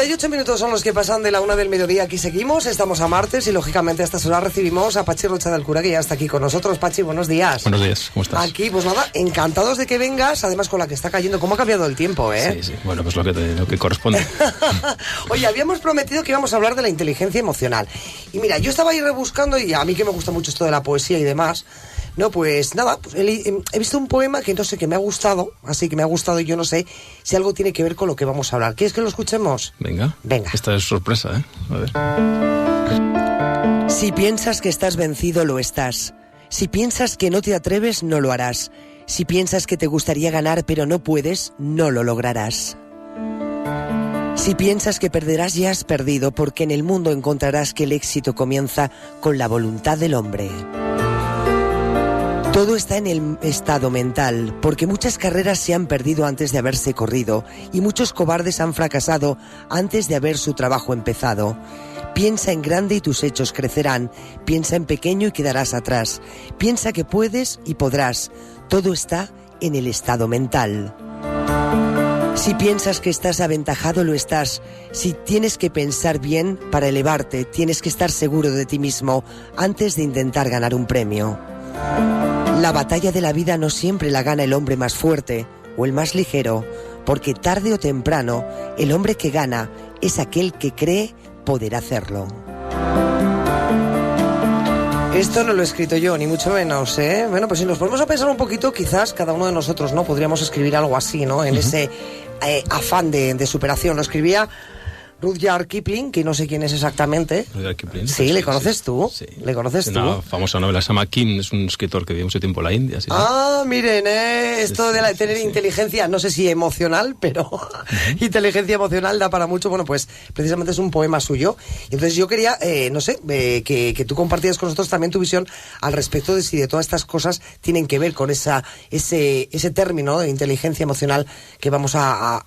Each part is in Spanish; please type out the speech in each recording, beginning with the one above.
58 minutos son los que pasan de la 1 del mediodía. Aquí seguimos, estamos a martes y lógicamente a estas horas recibimos a Pachi Rocha del Cura, que ya está aquí con nosotros. Pachi, buenos días. Buenos días, ¿cómo estás? Aquí, pues nada, encantados de que vengas, además con la que está cayendo. ¿Cómo ha cambiado el tiempo, Sí, bueno, pues lo que corresponde. Oye, habíamos prometido que íbamos a hablar de la inteligencia emocional. Y mira, yo estaba ahí rebuscando, y a mí que me gusta mucho esto de la poesía y demás, no, pues nada, pues he visto un poema que no sé, que me ha gustado, así que me ha gustado y yo no sé si algo tiene que ver con lo que vamos a hablar. ¿Quieres que lo escuchemos? Venga. Esta es sorpresa, ¿eh? A ver. Si piensas que estás vencido, lo estás. Si piensas que no te atreves, no lo harás. Si piensas que te gustaría ganar pero no puedes, no lo lograrás. Si piensas que perderás, ya has perdido, porque en el mundo encontrarás que el éxito comienza con la voluntad del hombre. Todo está en el estado mental, porque muchas carreras se han perdido antes de haberse corrido y muchos cobardes han fracasado antes de haber su trabajo empezado. Piensa en grande y tus hechos crecerán, piensa en pequeño y quedarás atrás. Piensa que puedes y podrás, todo está en el estado mental. Si piensas que estás aventajado, lo estás. Si tienes que pensar bien para elevarte, tienes que estar seguro de ti mismo antes de intentar ganar un premio. La batalla de la vida no siempre la gana el hombre más fuerte o el más ligero, porque tarde o temprano el hombre que gana es aquel que cree poder hacerlo. Esto no lo he escrito yo, ni mucho menos, ¿eh? Bueno, pues si nos ponemos a pensar un poquito, quizás cada uno de nosotros, ¿no? Podríamos escribir algo así, ¿no? En ese afán de superación. Lo escribía Rudyard Kipling, que no sé quién es exactamente. Rudyard Kipling. Sí, ¿le conoces tú? Sí. ¿Le conoces tú? Una famosa novela, se llama King, es un escritor que vivió mucho tiempo en la India. ¿Sí? Ah, miren, esto de tener inteligencia, no sé si emocional, pero inteligencia emocional da para mucho. Bueno, pues precisamente es un poema suyo. Y entonces yo quería, no sé, que tú compartieras con nosotros también tu visión al respecto de si de todas estas cosas tienen que ver con ese término de inteligencia emocional que vamos a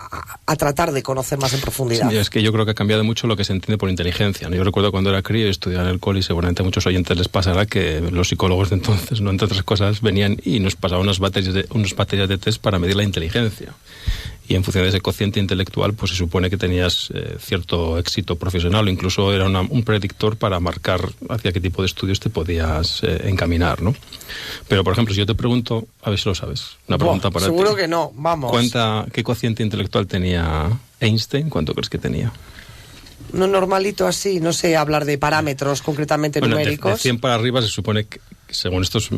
tratar de conocer más en profundidad. Sí, es que yo creo que ha cambiado mucho lo que se entiende por inteligencia, ¿no? Yo recuerdo cuando era crío y estudiaba en el cole, y seguramente a muchos oyentes les pasará que los psicólogos de entonces, no entre otras cosas, venían y nos pasaban unas baterías de test para medir la inteligencia. Y en función de ese cociente intelectual, pues se supone que tenías cierto éxito profesional, o incluso era un predictor para marcar hacia qué tipo de estudios te podías encaminar, ¿no? Pero, por ejemplo, si yo te pregunto, a ver si lo sabes, una pregunta para ti. Seguro que no, vamos. ¿Qué cociente intelectual tenía Einstein? ¿Cuánto crees que tenía? No normalito así, no sé hablar de parámetros concretamente numéricos. De 100 para arriba se supone que, según estos,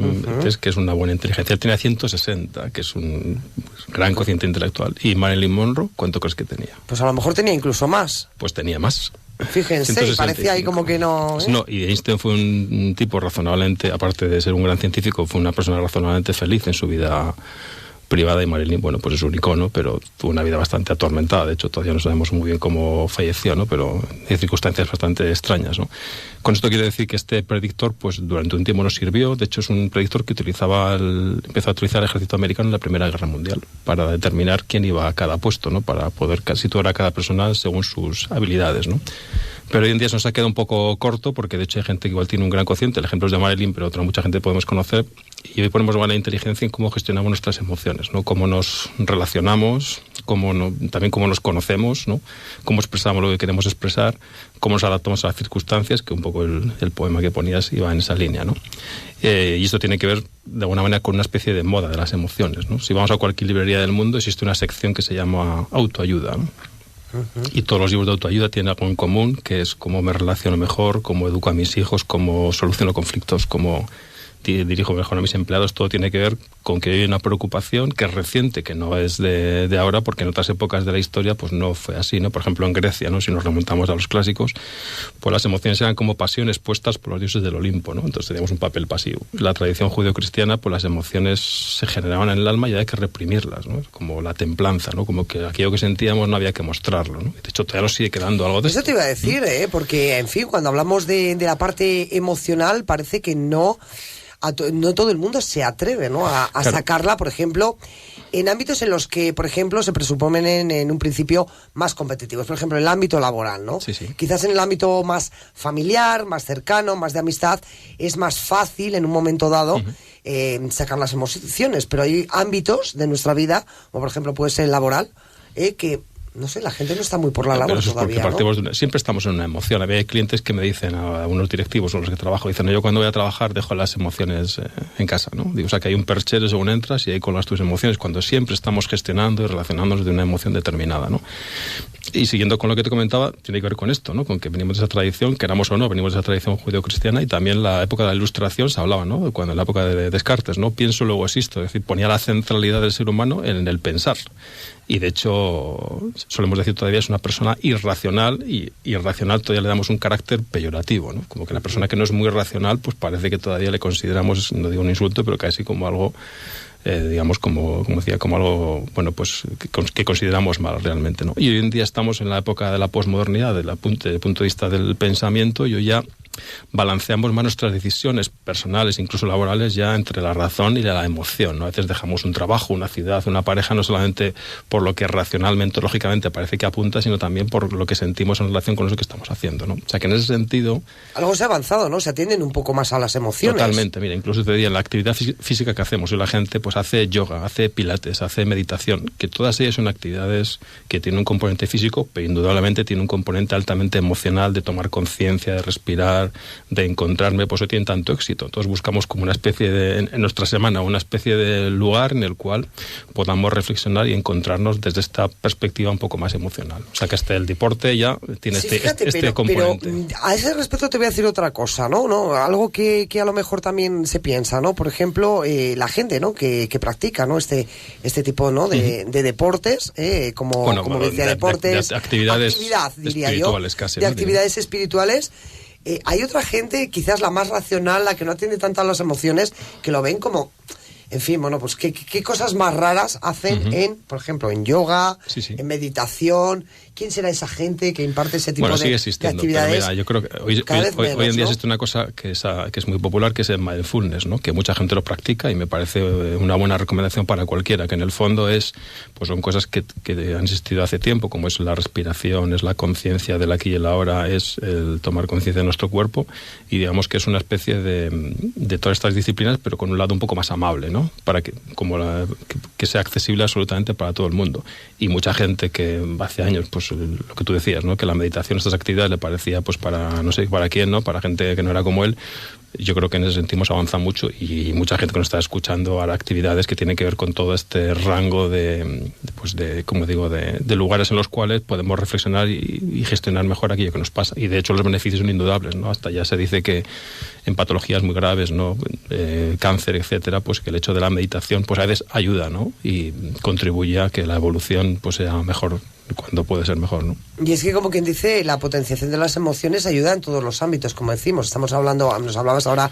que es una buena inteligencia. Él tenía 160, que es un gran cociente intelectual. ¿Y Marilyn Monroe cuánto crees que tenía? Pues a lo mejor tenía incluso más. Pues tenía más. Fíjense, parecía ahí como que no... No, y Einstein fue un tipo razonablemente, aparte de ser un gran científico, fue una persona razonablemente feliz en su vida privada, y Marilyn, bueno, pues es un icono, pero tuvo una vida bastante atormentada. De hecho, todavía no sabemos muy bien cómo falleció, ¿no? Pero en circunstancias bastante extrañas, ¿no? Con esto quiero decir que este predictor, pues durante un tiempo nos sirvió. De hecho, es un predictor que empezó a utilizar el ejército americano en la Primera Guerra Mundial para determinar quién iba a cada puesto, ¿no? Para poder situar a cada persona según sus habilidades, ¿no? Pero hoy en día se nos ha quedado un poco corto, porque de hecho hay gente que igual tiene un gran cociente. El ejemplo es de Marilyn, pero mucha gente podemos conocer. Y hoy ponemos buena inteligencia en cómo gestionamos nuestras emociones, ¿no? Cómo nos relacionamos, también cómo nos conocemos, ¿no? Cómo expresamos lo que queremos expresar, cómo nos adaptamos a las circunstancias, que un poco el poema que ponías iba en esa línea, ¿no? Y esto tiene que ver, de alguna manera, con una especie de moda de las emociones, ¿no? Si vamos a cualquier librería del mundo, existe una sección que se llama autoayuda, ¿no? Y todos los libros de autoayuda tienen algo en común, que es cómo me relaciono mejor, cómo educo a mis hijos, cómo soluciono conflictos, cómo dirijo mejor a mis empleados. Todo tiene que ver con que hay una preocupación que es reciente, que no es de ahora, porque en otras épocas de la historia pues no fue así, ¿no? Por ejemplo, en Grecia, ¿no? Si nos remontamos a los clásicos, pues las emociones eran como pasiones puestas por los dioses del Olimpo, ¿no? Entonces teníamos un papel pasivo. En la tradición judeocristiana, pues las emociones se generaban en el alma y había que reprimirlas, ¿no? Como la templanza, ¿no? Como que aquello que sentíamos no había que mostrarlo, ¿no? De hecho, todavía nos sigue quedando algo de eso. Te iba a decir, porque, en fin, cuando hablamos de la parte emocional, parece que no todo el mundo se atreve, ¿no? a claro, sacarla, por ejemplo, en ámbitos en los que, por ejemplo, se presuponen en un principio más competitivos. Por ejemplo, en el ámbito laboral, ¿no? Sí, sí. Quizás en el ámbito más familiar, más cercano, más de amistad, es más fácil en un momento dado sacar las emociones. Pero hay ámbitos de nuestra vida, como por ejemplo puede ser el laboral, que No sé, la gente no está muy por la labor pero eso todavía, es porque partimos siempre estamos en una emoción. Hay clientes que me dicen, a unos directivos con los que trabajo, dicen, no, yo cuando voy a trabajar dejo las emociones en casa, ¿no? Digo, o sea, que hay un perchero según entras y ahí con tus emociones, cuando siempre estamos gestionando y relacionándonos de una emoción determinada, ¿no? Y siguiendo con lo que te comentaba, tiene que ver con esto, ¿no? Con que venimos de esa tradición, queramos o no, venimos de esa tradición judeo-cristiana, y también la época de la Ilustración se hablaba, ¿no? Cuando en la época de Descartes, ¿no? Pienso, luego existo. Es decir, ponía la centralidad del ser humano en el pensar. Y de hecho, solemos decir todavía es una persona irracional, y irracional todavía le damos un carácter peyorativo, ¿no? Como que la persona que no es muy racional, pues parece que todavía le consideramos, no digo un insulto, pero casi como algo, digamos, como decía, como algo, bueno, pues que consideramos mal realmente, ¿no? Y hoy en día estamos en la época de la posmodernidad, desde el punto de vista del pensamiento, y hoy ya balanceamos más nuestras decisiones personales, incluso laborales, ya entre la razón y la emoción, ¿no? A veces dejamos un trabajo, una ciudad, una pareja, no solamente por lo que racionalmente, lógicamente parece que apunta, sino también por lo que sentimos en relación con eso que estamos haciendo, ¿no? O sea, que en ese sentido... Algo se ha avanzado, ¿no? Se atienden un poco más a las emociones. Totalmente, mira, incluso te diría, en la actividad física que hacemos, y la gente pues hace yoga, hace pilates, hace meditación, que todas ellas son actividades que tienen un componente físico, pero indudablemente tienen un componente altamente emocional, de tomar conciencia, de respirar, de encontrarme, pues eso tiene tanto éxito. Todos buscamos como una especie de, en nuestra semana, una especie de lugar en el cual podamos reflexionar y encontrarnos desde esta perspectiva un poco más emocional. O sea, que el deporte ya tiene este componente. Pero a ese respecto te voy a decir otra cosa, ¿no? Algo que a lo mejor también se piensa, ¿no? Por ejemplo, la gente, ¿no? Que practica, ¿no? Este tipo, ¿no? De deportes, como decía, deportes, de actividades espirituales, casi, de actividades espirituales. Hay otra gente, quizás la más racional, la que no atiende tanto a las emociones, que lo ven como... En fin, bueno, pues qué cosas más raras hacen por ejemplo, en yoga, en meditación. ¿Quién será esa gente que imparte ese tipo de actividades? Pero mira, yo creo que hoy en día existe una cosa que es muy popular, que es el mindfulness, ¿no? Que mucha gente lo practica y me parece una buena recomendación para cualquiera, que en el fondo son cosas que han existido hace tiempo, como es la respiración, es la conciencia del aquí y el ahora, es el tomar conciencia de nuestro cuerpo, y digamos que es una especie de todas estas disciplinas, pero con un lado un poco más amable, ¿no? Para que sea accesible absolutamente para todo el mundo. Y mucha gente que hace años, pues lo que tú decías, ¿no? Que la meditación, estas actividades le parecía pues para no sé para quién, ¿no? Para gente que no era como él. Yo creo que en ese sentido avanza mucho, y mucha gente que nos está escuchando hará actividades que tienen que ver con todo este rango de lugares en los cuales podemos reflexionar y gestionar mejor aquello que nos pasa. Y de hecho los beneficios son indudables, ¿no? Hasta ya se dice que en patologías muy graves, ¿no? Cáncer, etcétera, pues que el hecho de la meditación pues a veces ayuda, ¿no? Y contribuye a que la evolución pues sea mejor cuando puede ser mejor, ¿no? Y es que, como quien dice, la potenciación de las emociones ayuda en todos los ámbitos, como decimos. Nos hablabas ahora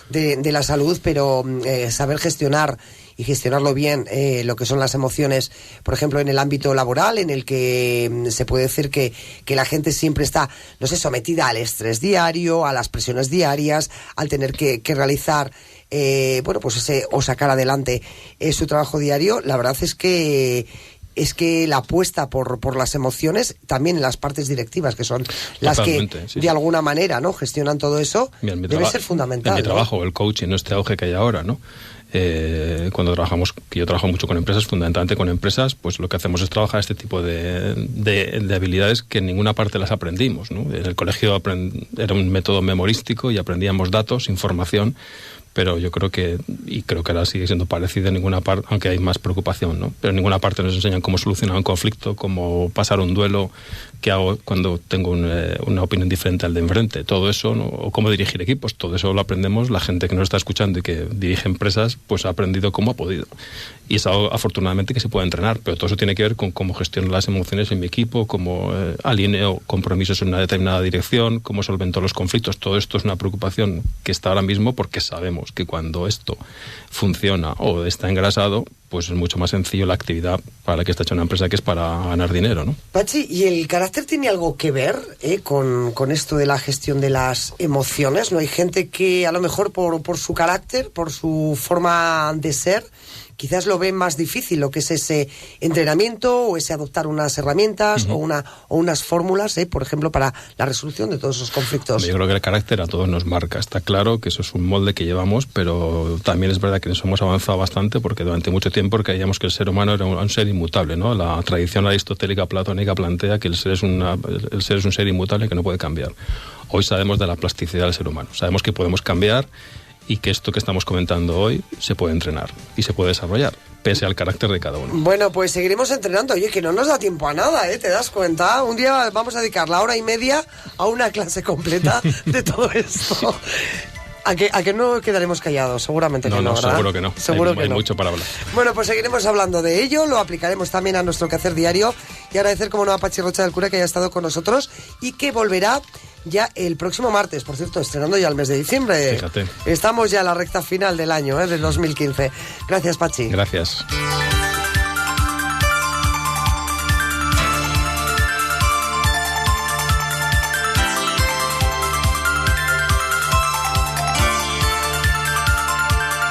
de la salud, pero saber gestionar y gestionarlo bien, lo que son las emociones, por ejemplo, en el ámbito laboral, en el que se puede decir que la gente siempre está, no sé, sometida al estrés diario, a las presiones diarias, al tener que realizar, o sacar adelante su trabajo diario. La verdad es que la apuesta por las emociones, también en las partes directivas, que son las que de alguna manera, ¿no? gestionan todo eso, debe ser fundamental. En mi trabajo, el coaching, no este auge que hay ahora, ¿no? Cuando trabajamos, que yo trabajo mucho con empresas, fundamentalmente con empresas, pues lo que hacemos es trabajar este tipo de habilidades que en ninguna parte las aprendimos, ¿no? En el colegio era un método memorístico y aprendíamos datos, información, pero yo creo que ahora sigue siendo parecido en ninguna parte, aunque hay más preocupación, ¿no? Pero en ninguna parte nos enseñan cómo solucionar un conflicto, cómo pasar un duelo, qué hago cuando tengo una opinión diferente al de enfrente. Todo eso, ¿no? O cómo dirigir equipos, todo eso lo aprendemos. La gente que nos está escuchando y que dirige empresas, pues ha aprendido cómo ha podido. Y es algo, afortunadamente, que se puede entrenar, pero todo eso tiene que ver con cómo gestiono las emociones en mi equipo, cómo alineo compromisos en una determinada dirección, cómo solvento los conflictos. Todo esto es una preocupación que está ahora mismo, porque sabemos que cuando esto funciona o está engrasado, pues es mucho más sencillo la actividad para la que está hecha una empresa, que es para ganar dinero, ¿no? Pachi, ¿y el carácter tiene algo que ver con esto de la gestión de las emociones? ¿No hay gente que a lo mejor por su carácter, por su forma de ser, quizás lo ve más difícil lo que es ese entrenamiento o ese adoptar unas herramientas o unas fórmulas, por ejemplo, para la resolución de todos esos conflictos? Yo creo que el carácter a todos nos marca. Está claro que eso es un molde que llevamos, pero también es verdad que nos hemos avanzado bastante, porque durante mucho tiempo tiempo creíamos que el ser humano era un ser inmutable, ¿no? La tradición aristotélica platónica plantea que el ser es un ser inmutable que no puede cambiar. Hoy sabemos de la plasticidad del ser humano, sabemos que podemos cambiar y que esto que estamos comentando hoy se puede entrenar y se puede desarrollar, pese al carácter de cada uno. Bueno, pues seguiremos entrenando. Oye, que no nos da tiempo a nada, ¿Te das cuenta? Un día vamos a dedicar la hora y media a una clase completa de todo esto. ¿A que no quedaremos callados? Seguramente que no, ¿verdad? Seguro que no. Seguro que hay no. mucho para hablar. Bueno, pues seguiremos hablando de ello, lo aplicaremos también a nuestro quehacer diario y agradecer como no a Pachi Rocha del Cura que haya estado con nosotros y que volverá ya el próximo martes, por cierto, estrenando ya el mes de diciembre. Fíjate. Estamos ya en la recta final del año, del 2015. Gracias, Pachi. Gracias.